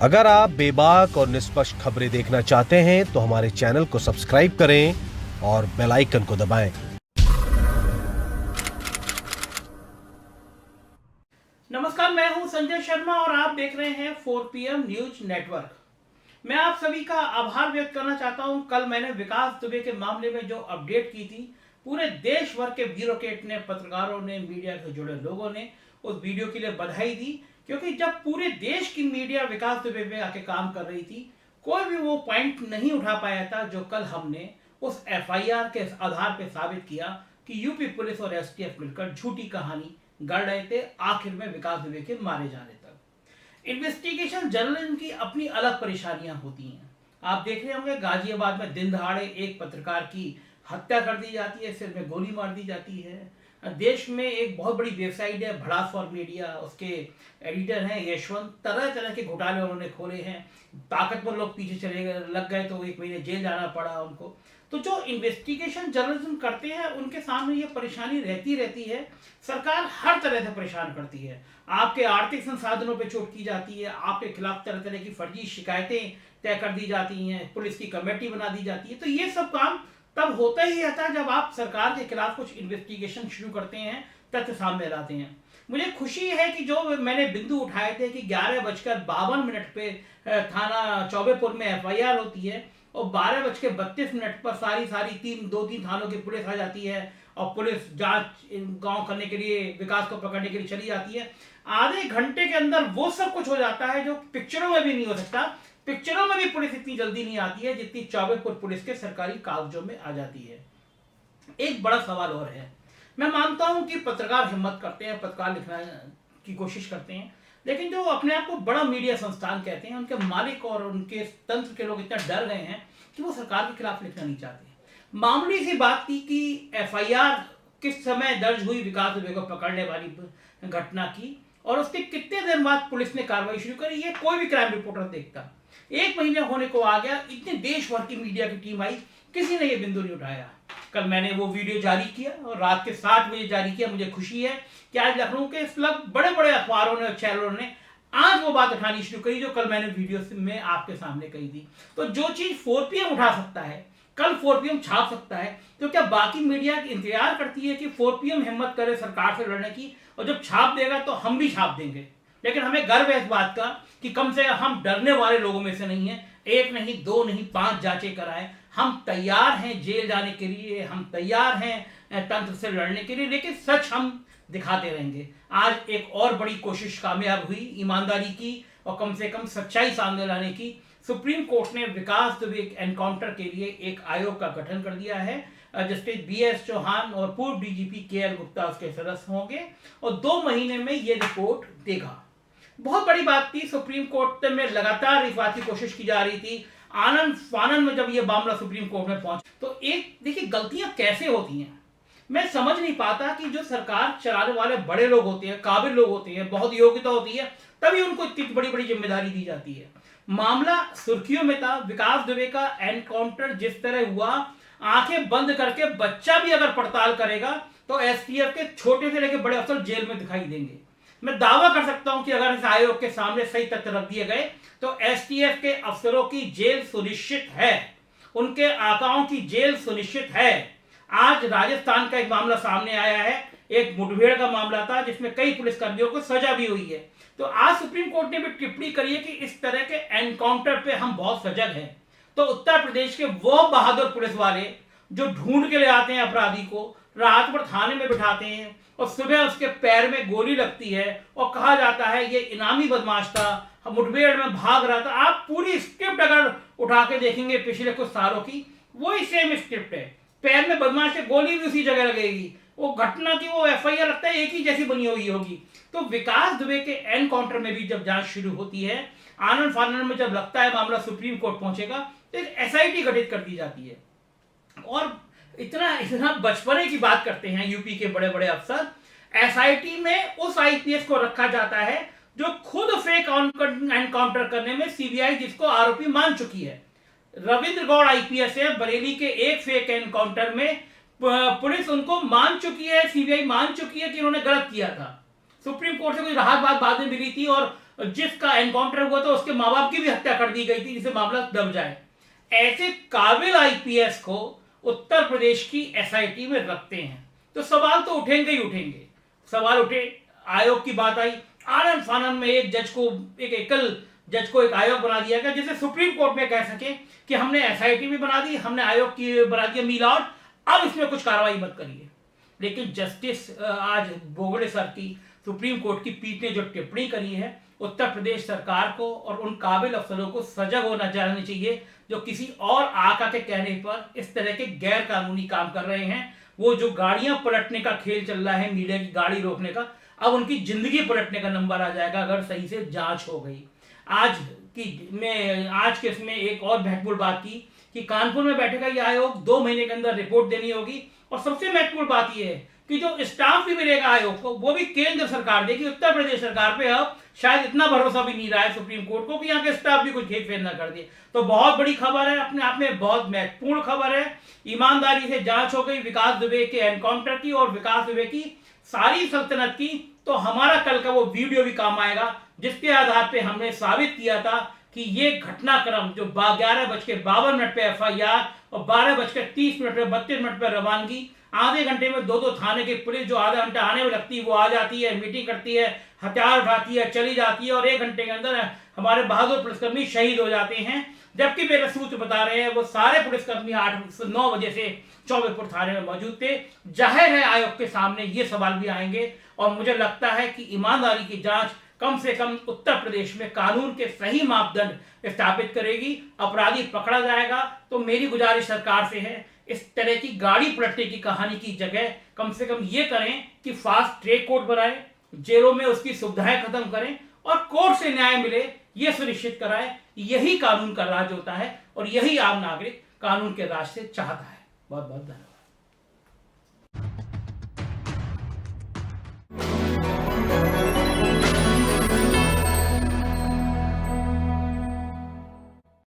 अगर आप बेबाक और निष्पक्ष खबरें देखना चाहते हैं तो हमारे चैनल को सब्सक्राइब करें और बेल आइकन को दबाएं। नमस्कार, मैं हूं संजय शर्मा और आप देख रहे हैं 4PM न्यूज नेटवर्क। मैं आप सभी का आभार व्यक्त करना चाहता हूं। कल मैंने विकास दुबे के मामले में जो अपडेट की थी, पूरे देश भर के ब्यूरोक्रेट ने, पत्रकारों ने, मीडिया से जुड़े लोगों ने उस वीडियो के लिए बधाई दी, क्योंकि जब पूरे देश की मीडिया विकास दुबे पे आके काम कर रही थी, कोई भी वो पॉइंट नहीं उठा पाया था जो कल हमने उस FIR के आधार पर साबित किया कि यूपी पुलिस और STF मिलकर झूठी कहानी गढ़ रहे थे, आखिर में विकास दुबे के मारे जाने तक। इन्वेस्टिगेशन जर्नलिज्म की अपनी अलग परेशानियां होती हैं। आप देख रहे होंगे गाजियाबाद में दिन दहाड़े एक पत्रकार की हत्या कर दी जाती है, सिर में गोली मार दी जाती है। देश में एक बहुत बड़ी वेबसाइट है भड़ास फॉर मीडिया, उसके एडिटर हैं यशवंत। तरह तरह के घोटाले उन्होंने खोले हैं, ताकतवर लोग पीछे चले गए, लग गए तो 1 महीने जेल जाना पड़ा उनको। तो जो इन्वेस्टिगेशन जर्नलिज्म करते हैं उनके सामने ये परेशानी रहती है। सरकार हर तरह से परेशान करती है, आपके आर्थिक संसाधनों पे चोट की जाती है, आपके खिलाफ तरह तरह की फर्जी शिकायतें तय कर दी जाती हैं, पुलिस की कमेटी बना दी जाती है। तो ये सब काम तब होता ही रहता है जब आप सरकार के खिलाफ कुछ इन्वेस्टिगेशन शुरू करते हैं, तथ्य सामने लाते हैं। मुझे खुशी है कि जो मैंने बिंदु उठाए थे कि 11:52 पे थाना चौबेपुर में FIR होती है और 12:32 पर सारी 2-3 थानों की पुलिस आ जाती है और पुलिस जांच गांव करने के लिए, विकास को पकड़ने के लिए चली जाती है। आधे घंटे के अंदर वो सब कुछ हो जाता है जो पिक्चरों में भी नहीं हो सकता। पिक्चरों में भी पुलिस इतनी जल्दी नहीं आती है जितनी चौबेपुर पुलिस के सरकारी कागजों में आ जाती है। एक बड़ा सवाल और है, मैं मानता हूं कि पत्रकार हिम्मत करते हैं, पत्रकार लिखने की कोशिश करते हैं, लेकिन जो अपने आप को बड़ा मीडिया संस्थान कहते हैं, उनके मालिक और उनके तंत्र के लोग इतना डर गए हैं कि वो सरकार के खिलाफ लिखना नहीं चाहते। मामूली सी बात थी कि FIR किस समय दर्ज हुई विकास दुबे को पकड़ने वाली घटना की, और उसके कितने दिन बाद पुलिस ने कार्रवाई शुरू करी, ये कोई भी क्राइम रिपोर्टर देखता। 1 महीने होने को आ गया, इतने देश भर की मीडिया की टीम आई, किसी ने ये बिंदु नहीं उठाया। कल मैंने वो वीडियो जारी किया और रात के 7 बजे जारी किया। मुझे खुशी है कि आज लखनऊ के बड़े बड़े अखबारों ने और चैनलों ने आज वो बात उठानी शुरू करी जो कल मैंने वीडियो में आपके सामने कही थी। तो जो चीज 4PM उठा सकता है, कल 4PM छाप सकता है, तो क्या बाकी मीडिया इंतजार करती है कि 4PM हिम्मत करे सरकार से लड़ने की, और जब छाप देगा तो हम भी छाप देंगे। लेकिन हमें गर्व है इस बात का कि कम से कम हम डरने वाले लोगों में से नहीं है। 1 नहीं, 2 नहीं, 5 जांचें कराएं। हम तैयार हैं जेल जाने के लिए, हम तैयार हैं तंत्र से लड़ने के लिए, लेकिन सच हम दिखाते रहेंगे। आज एक और बड़ी कोशिश कामयाब हुई ईमानदारी की और कम से कम सच्चाई सामने लाने की। सुप्रीम कोर्ट ने विकास दुबे एनकाउंटर के लिए एक आयोग का गठन कर दिया है, जस्टिस BS चौहान और पूर्व DGP KL गुप्ता उसके सदस्य होंगे और 2 महीने में ये रिपोर्ट देगा। बहुत बड़ी बात थी, सुप्रीम कोर्ट में लगातार इस बात की कोशिश की जा रही थी। आनंद फानन में जब ये मामला सुप्रीम कोर्ट में पहुंचा तो एक देखिए गलतियां कैसे होती हैं, मैं समझ नहीं पाता कि जो सरकार चलाने वाले बड़े लोग होते हैं, काबिल लोग होते हैं, बहुत योग्यता होती है, तभी उनको इतनी बड़ी बड़ी जिम्मेदारी दी जाती है। मामला सुर्खियों में था, विकास दुबे का एनकाउंटर जिस तरह हुआ, आंखें बंद करके बच्चा भी अगर पड़ताल करेगा तो STF के छोटे से लेकर बड़े अफसर जेल में दिखाई देंगे। मैं दावा कर सकता हूं कि अगर इस आयोग के सामने सही तथ्य रख दिए गए तो STF के अफसरों की जेल सुनिश्चित है, उनके आकाओं की जेल सुनिश्चित है। आज राजस्थान का एक मामला सामने आया है, एक मुठभेड़ का मामला था जिसमें कई पुलिसकर्मियों को सजा भी हुई है। तो आज सुप्रीम कोर्ट ने भी टिप्पणी करी है कि इस तरह के एनकाउंटर पे हम बहुत सजग हैं। तो उत्तर प्रदेश के वो बहादुर पुलिस वाले जो ढूंढ के ले आते हैं अपराधी को, रात भर थाने में बिठाते हैं और सुबह उसके पैर में गोली लगती है और कहा जाता है ये इनामी बदमाश था, मुठभेड़ में भाग रहा था। आप पूरी स्क्रिप्ट अगर उठा के देखेंगे पिछले कुछ सालों की, वही सेम स्क्रिप्ट है। पैर में बदमाश के गोली भी उसी जगह लगेगी, वो घटना की वो FIR लगता है एक ही जैसी बनी हुई होगी। तो विकास दुबे के एनकाउंटर में भी जब जांच शुरू होती है, आनंद फानन में जब लगता है मामला सुप्रीम कोर्ट पहुंचेगा, तो एक SIT गठित कर दी जाती है। और इतना बचपने की बात करते हैं यूपी के बड़े बड़े अफसर, SIT में उस IPS को रखा जाता है जो खुद फेक एनकाउंटर करने में CBI जिसको आरोपी मान चुकी है। रविंद्र गौड़ IPS है, बरेली के एक फेक एनकाउंटर में पुलिस उनको मान चुकी है, CBI मान चुकी है कि उन्होंने गलत किया था। सुप्रीम कोर्ट से कोई राहत बाद में मिली थी और जिसका एनकाउंटर हुआ था उसके माँ बाप की भी हत्या कर दी गई थी, जिससे मामला दब जाए। ऐसे काबिल आईपीएस को उत्तर प्रदेश की एसआईटी में रखते हैं तो सवाल तो उठेंगे ही उठेंगे। सवाल उठे, आयोग की बात आई, आनंद फानन में एक जज को, एक एकल जज को एक आयोग बना दिया गया, जिसे सुप्रीम कोर्ट में कह सके कि हमने एसआईटी भी बना दी, हमने आयोग की बना दिया मीलॉट, अब इसमें कुछ कार्रवाई मत करिए। लेकिन जस्टिस आज बोबड़े सर की सुप्रीम कोर्ट की पीठ ने जो टिप्पणी करी है, उत्तर प्रदेश सरकार को और उन काबिल अफसरों को सजग होना चाहिए जो किसी और आका के कहने पर इस तरह के गैर कानूनी काम कर रहे हैं। वो जो गाड़ियां पलटने का खेल चल रहा है, मीडिया की गाड़ी रोकने का, अब उनकी जिंदगी पलटने का नंबर आ जाएगा अगर सही से जांच हो गई। आज के इसमें एक और महत्वपूर्ण बात की कि कानपुर में बैठेगा ये आयोग, 2 महीने के अंदर रिपोर्ट देनी होगी, और सबसे महत्वपूर्ण बात यह है कि जो स्टाफ भी मिलेगा आयोग को वो भी केंद्र सरकार देगी। उत्तर प्रदेश सरकार पे अब शायद इतना भरोसा भी नहीं रहा है सुप्रीम कोर्ट को कि यहाँ के स्टाफ भी कुछ घेर फेर ना कर दे। तो बहुत बड़ी खबर है, अपने आप में बहुत महत्वपूर्ण खबर है। ईमानदारी से जांच हो गई विकास दुबे के एनकाउंटर की और विकास दुबे की सारी सल्तनत की, तो हमारा कल का वो वीडियो भी काम आएगा जिसके आधार पे हमने साबित किया था कि ये घटनाक्रम जो 11:52 पे एफआईआर और 12:30 पे 32 पे रवानगी, आधे घंटे में 2 थाने की पुलिस जो आधा घंटा आने में लगती है वो आ जाती है, मीटिंग करती है, हथियार उठाती है, चली जाती है, और 1 घंटे के अंदर हमारे बहादुर पुलिसकर्मी शहीद हो जाते हैं। जबकि मेरे सूत्र बता रहे हैं वो सारे पुलिसकर्मी 8 से 9 बजे से चौबेपुर थाने में मौजूद थे। जाहिर है आयोग के सामने ये सवाल भी आएंगे, और मुझे लगता है कि ईमानदारी की जांच कम से कम उत्तर प्रदेश में कानून के सही मापदंड स्थापित करेगी, अपराधी पकड़ा जाएगा। तो मेरी गुजारिश सरकार से है, इस तरह की गाड़ी पलटने की कहानी की जगह कम से कम ये करें कि फास्ट ट्रैक कोर्ट बनाए, जेलों में उसकी सुविधाएं खत्म करें और कोर्ट से न्याय मिले, यह सुनिश्चित कराएं। यही कानून का राज होता है और यही आम नागरिक कानून के राज से चाहता है। बहुत बहुत धन्यवाद।